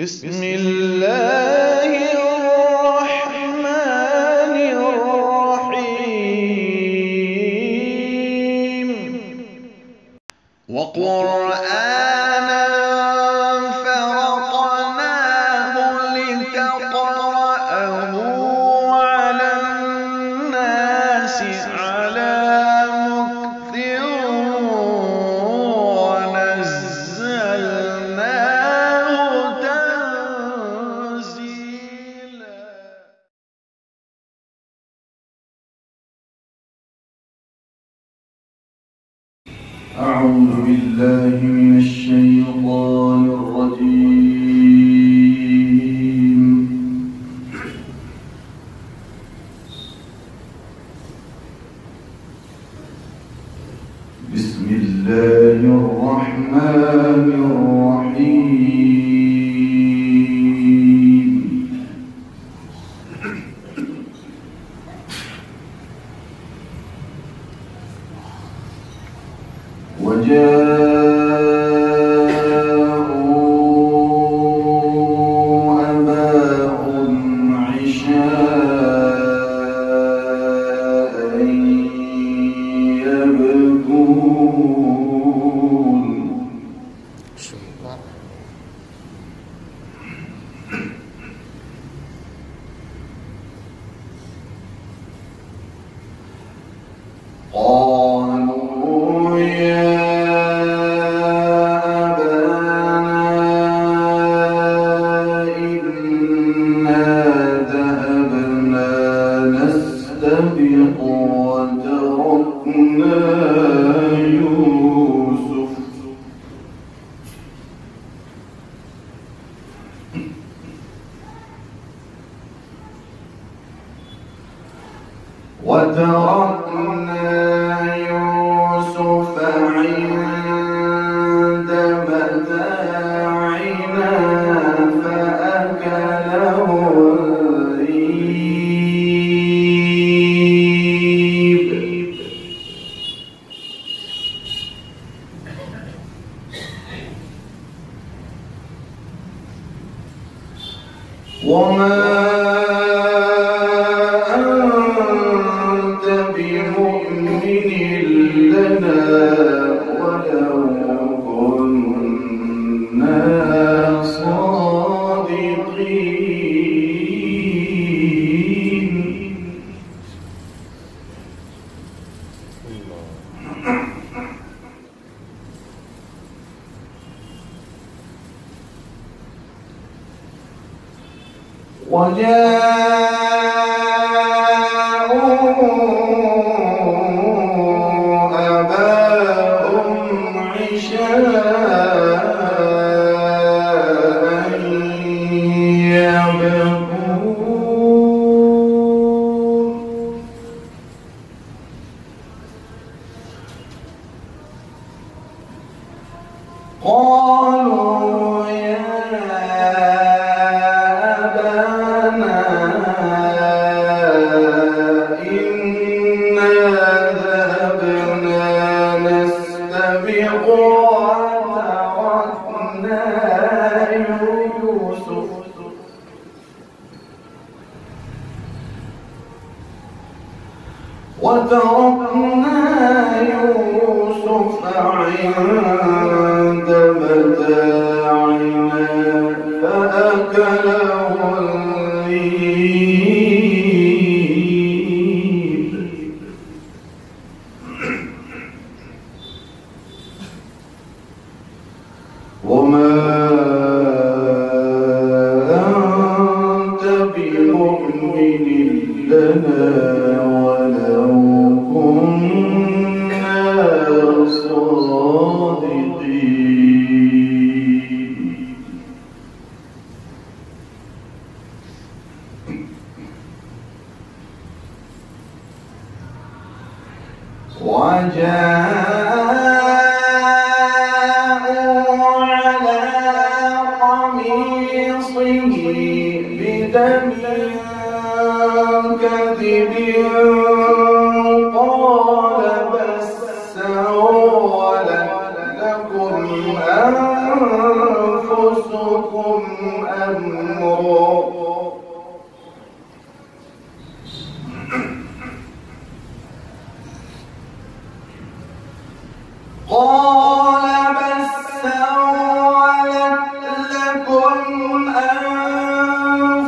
بسم الله الرحمن الرحيم وقرآنا فرقناه لتقرأه على الناس على مكث ونزلناه تنزيلا. أعوذ بالله من الشيطان الرجيم. بسم الله الرحمن الرحيم. وجاءوا أباهم عشاء يبكون. قالوا يا أبانا إنا ذهبنا نستبق وتركنا يوسف عند متاعنا فأكله الذئب. وما أنت بمؤمن لنا ولو كنا صادقين. وجاءوا أباهم عشاء يبكون. قالوا يا أبانا إنا ذهبنا نستبق وتركنا يوسف عند متاعنا فأكله الذئب. وما أنت بمؤمن لنا ولو كنا صادقين. وجاءوا على قميصه بدم كذب قال بل سولت لكم أنفسكم أنفسكم أمرا قال بل سولت لكم أنفسكم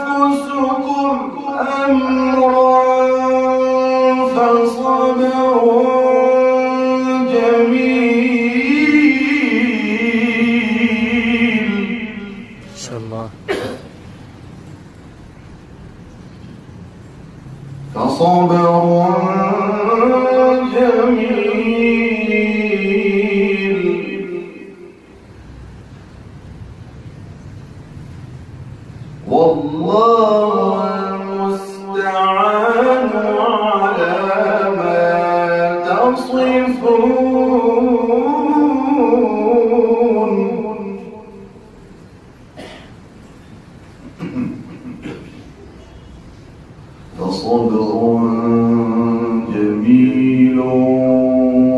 أمرا فصبر جميل ما شاء الله. فصبر جميل والله المستعان على ما تصفون فصبر جميل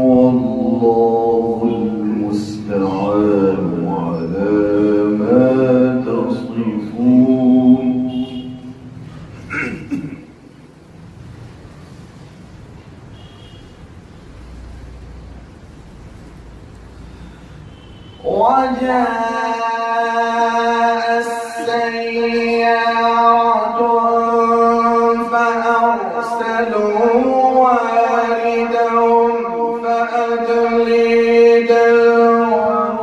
والله المستعان على ما تصفون وجاء السيارة فأرسلوا واردهم فأدلي دلوه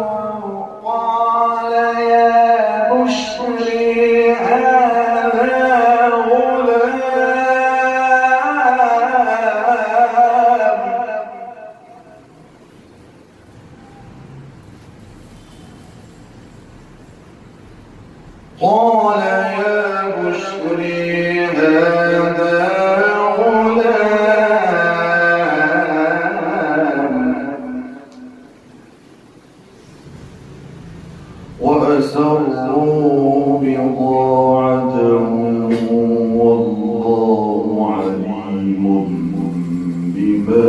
قال يا بشري هذا غلام قال يا بشري هذا غلام وأسروا بضاعته والله عليم بما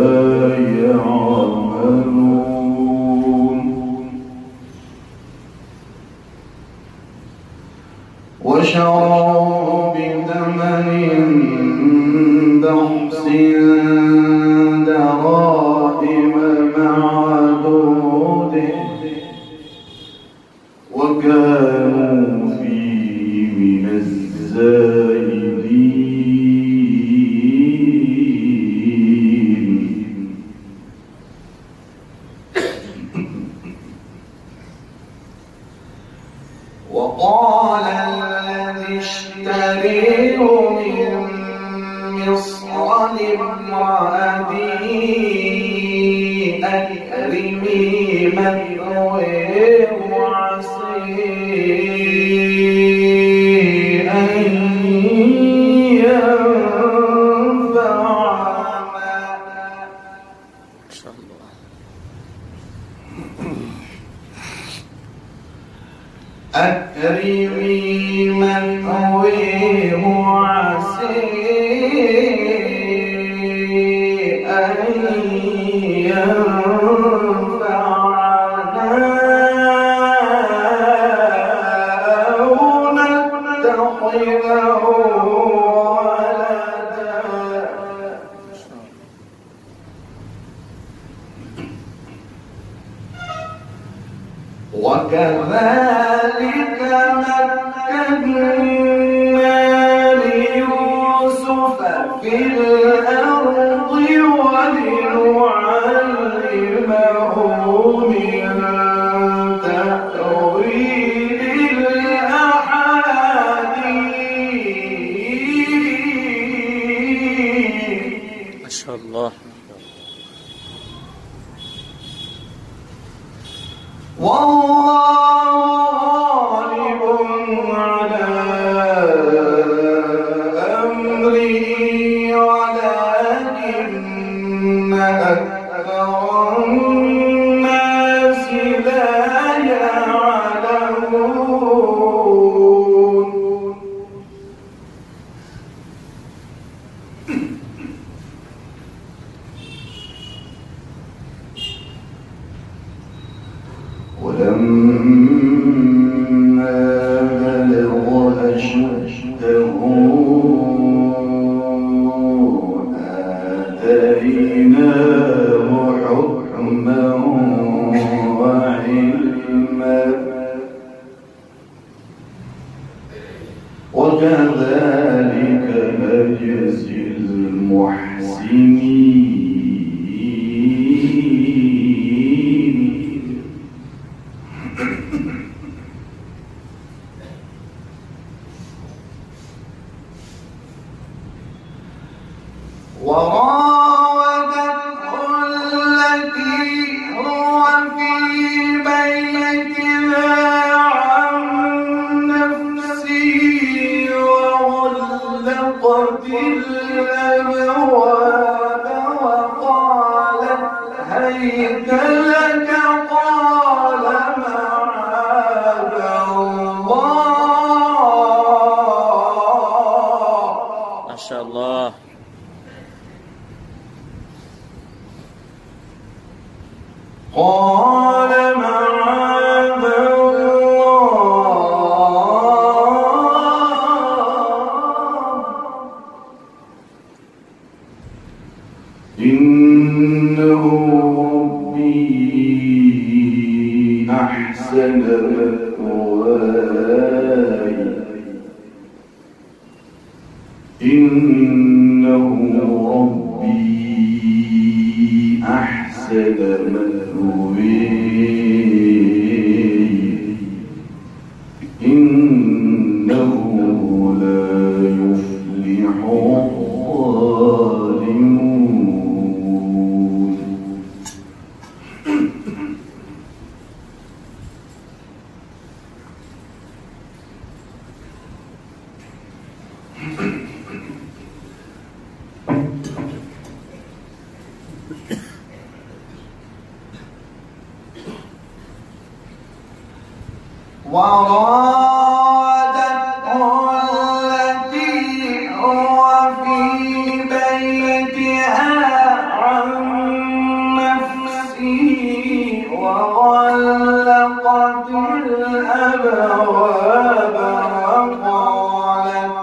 يعملون وشروه بثمن بخس دراهم معدودة وكانوا فيه من الزاهدين وقال الذي اشتريه من مصر لامرأته أكرمي مثواه وعسى أن ينفعنا ما شاء الله. أكرمي مثواه وعسى أن ينفعنا أو نتخذه ولدا وكذلك مكنا ليوسف في الأرض ولنعلمه من تأويل الأحاديث ما شاء الله. والله غالب على أمره ولكن أكثر الناس لا يعلمون ولما وكذلك نجزي المحسنين. وراودته التي هو في بيتها عن نفسه وغلقت الأبواب وقالت هيت لك قال معاذ الله. ما شاء الله. قال معاذ الله إنه ربي أحسن مثواي إنه ربي أحسن مثواي إنه لا يفلح الظالمون. وراودته التي هو في بيتها عن نفسه وغلقت الأبواب وقالت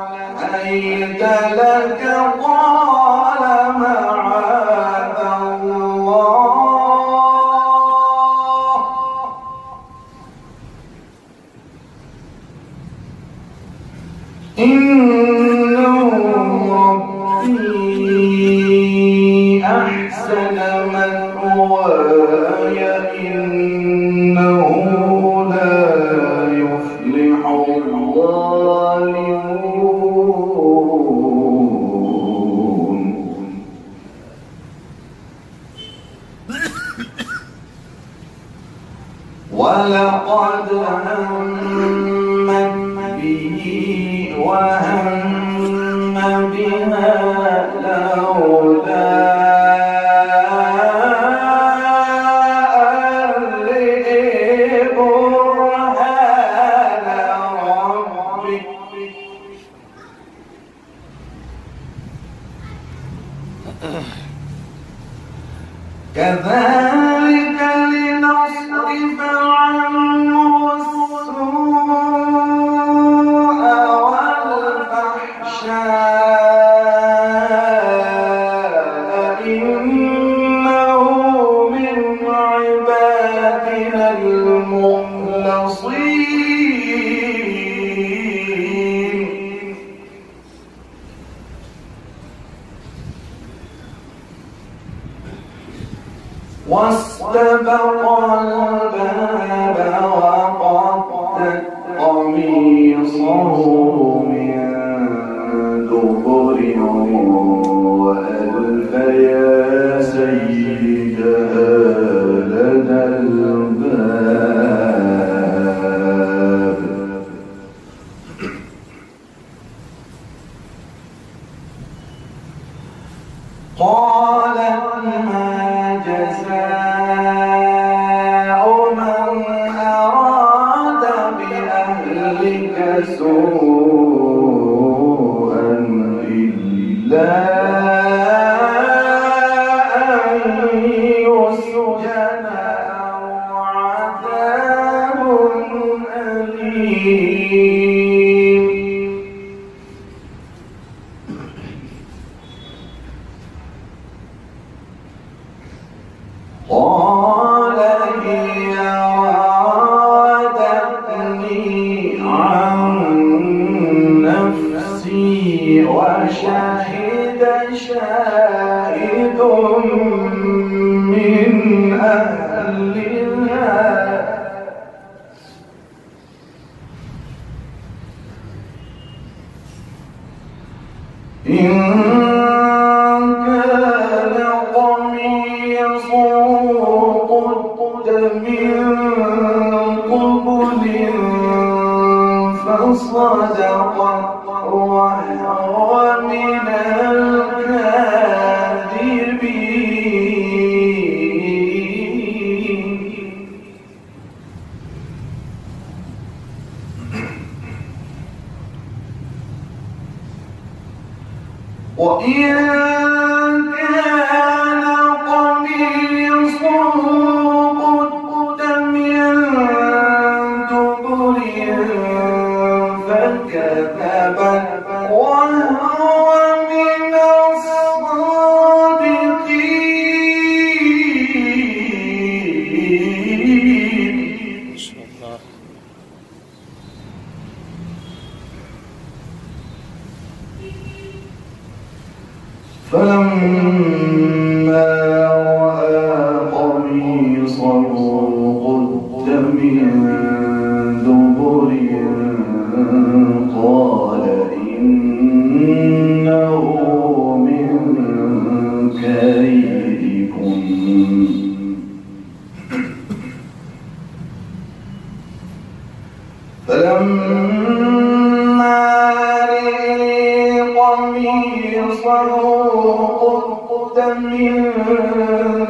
هيت لك قال معاذ الله إنه ربي أحسن مثواي إنه لا يفلح الظالمون. ولقد همت به وهم بها لولا أن رأى برهان ربه كذلك لنصرف عنه السوء والفحشاء إنه من عبادنا المخلصين. واستبق الباب وقدت قميصه من دبر وألف يا سيدها لدى الباب قالت ما جزاء من أراد بأهلك سوءا إلا أن يسجن أو عذاب أليم. قال هي راودتني عن وشهد شاهد من أهلها إن كان قميصه قد من قبل فصدقت وهو من الكاذبين وإن كان قميصه قد من دبر فكذبت وهو من الصادقين ما شاء الله. فلما رأى قميصه قد من دبر قال إنه من كيدكم فلما رأى قميصه قد من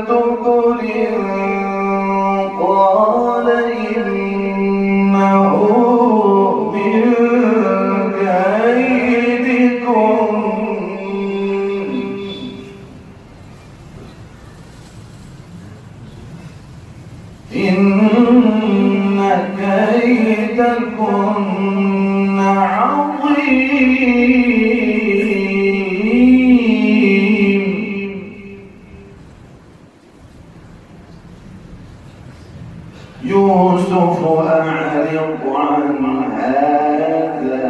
دبر قال إنه من كيدكم إن كيدكن عظيم يوسف أعرض عن هذا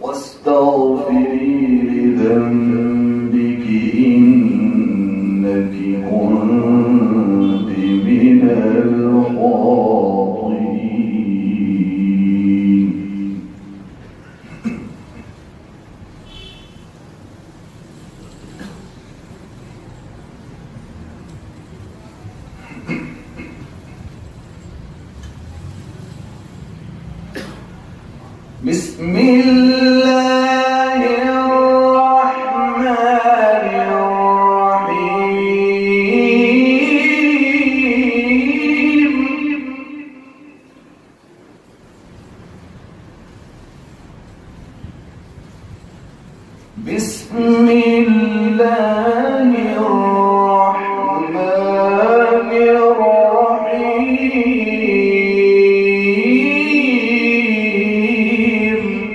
واستغفري لذنبك إنك كنت من الخاطئين بسم الله الرحمن الرحيم بسم الله الرحمن الرحيم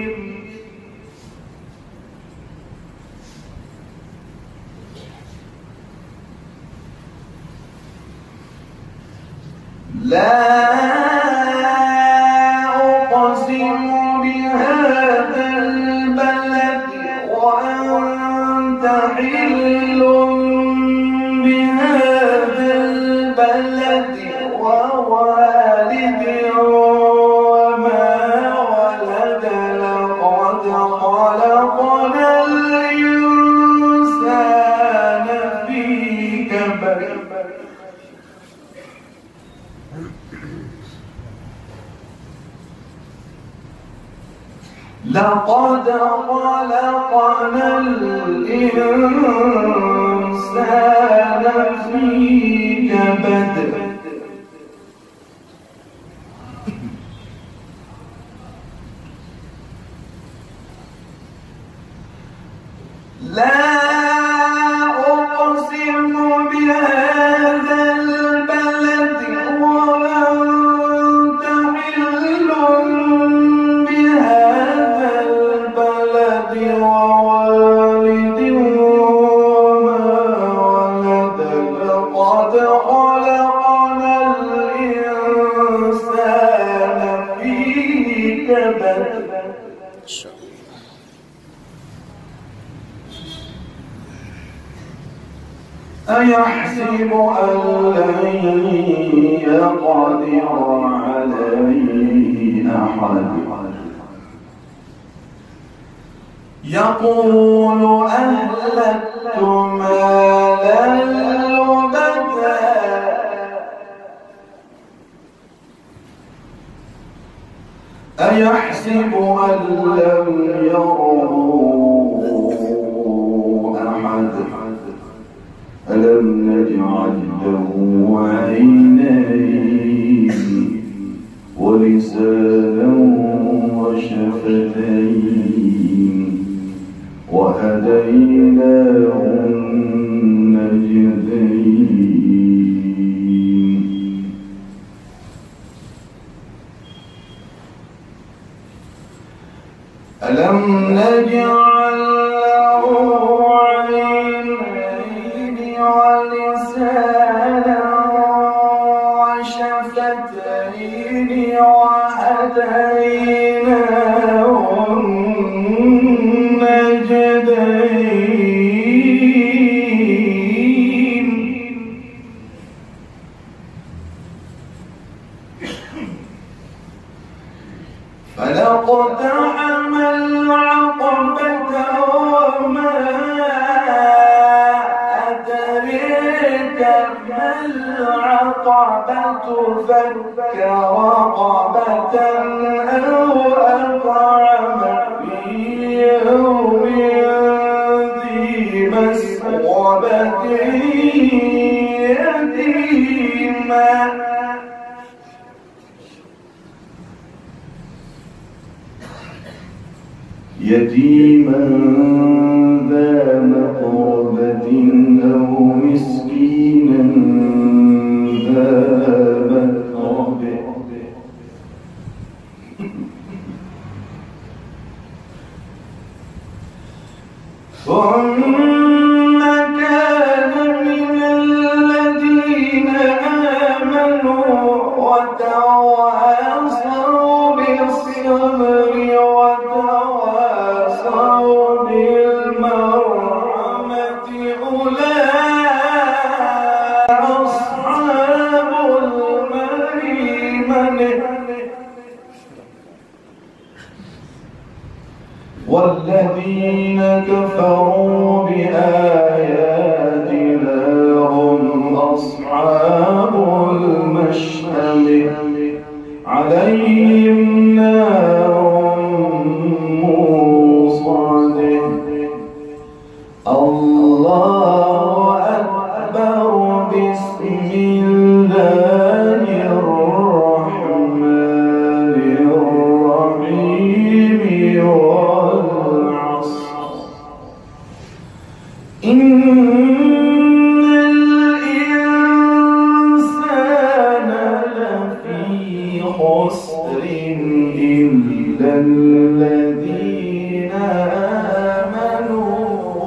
لا أقسم بهذا البلد وأنت حل بهذا البلد ووالد وما ولد لقد خلقنا الإنسان في كبد لقد خلقنا الإنسان في كبد لا أقسم بهذا البلد وأنت حل بهذا البلد ووالد وما ولد لقد خلقنا الإنسان في كبد ما شاء الله. أيحسب أن لن يقدر عليه أحد يقول أهلكت مالا لبدا أيحسب أن لم يره أحد ألم نجعل له عينين ولسانا وشفتين وهديناه النجدين ألم نجعل له عينين ولسانا وشفتين وهديناه النجدين فلاقتحم العقبة وما أدريك ما العقبة فك رقبة أو أطعم في يوم ذي مسغبة يتيما ذا مقربة أو مسكينا ذا متربة ثم كان من الذين آمنوا وتواصوا بالصبر وتواصوا بالمرحمة أولئك أصحاب الميمنة والذين كفروا بآياتنا هم أصحاب المشأمة عليهم نار موصدة الله أكبر بسم الله الرحمن الرحيم والعصر إن الإنسان لفي خسر إلا الذين آمنوا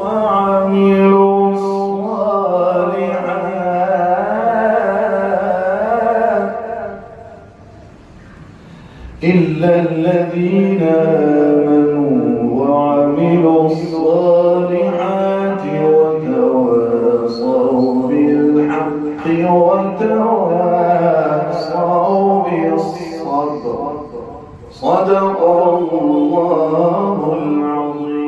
وعملوا الصالحات إلا الذين آمنوا وعملوا الصالحات وتواصوا بالحق وتواصوا بالصبر صدق الله العظيم.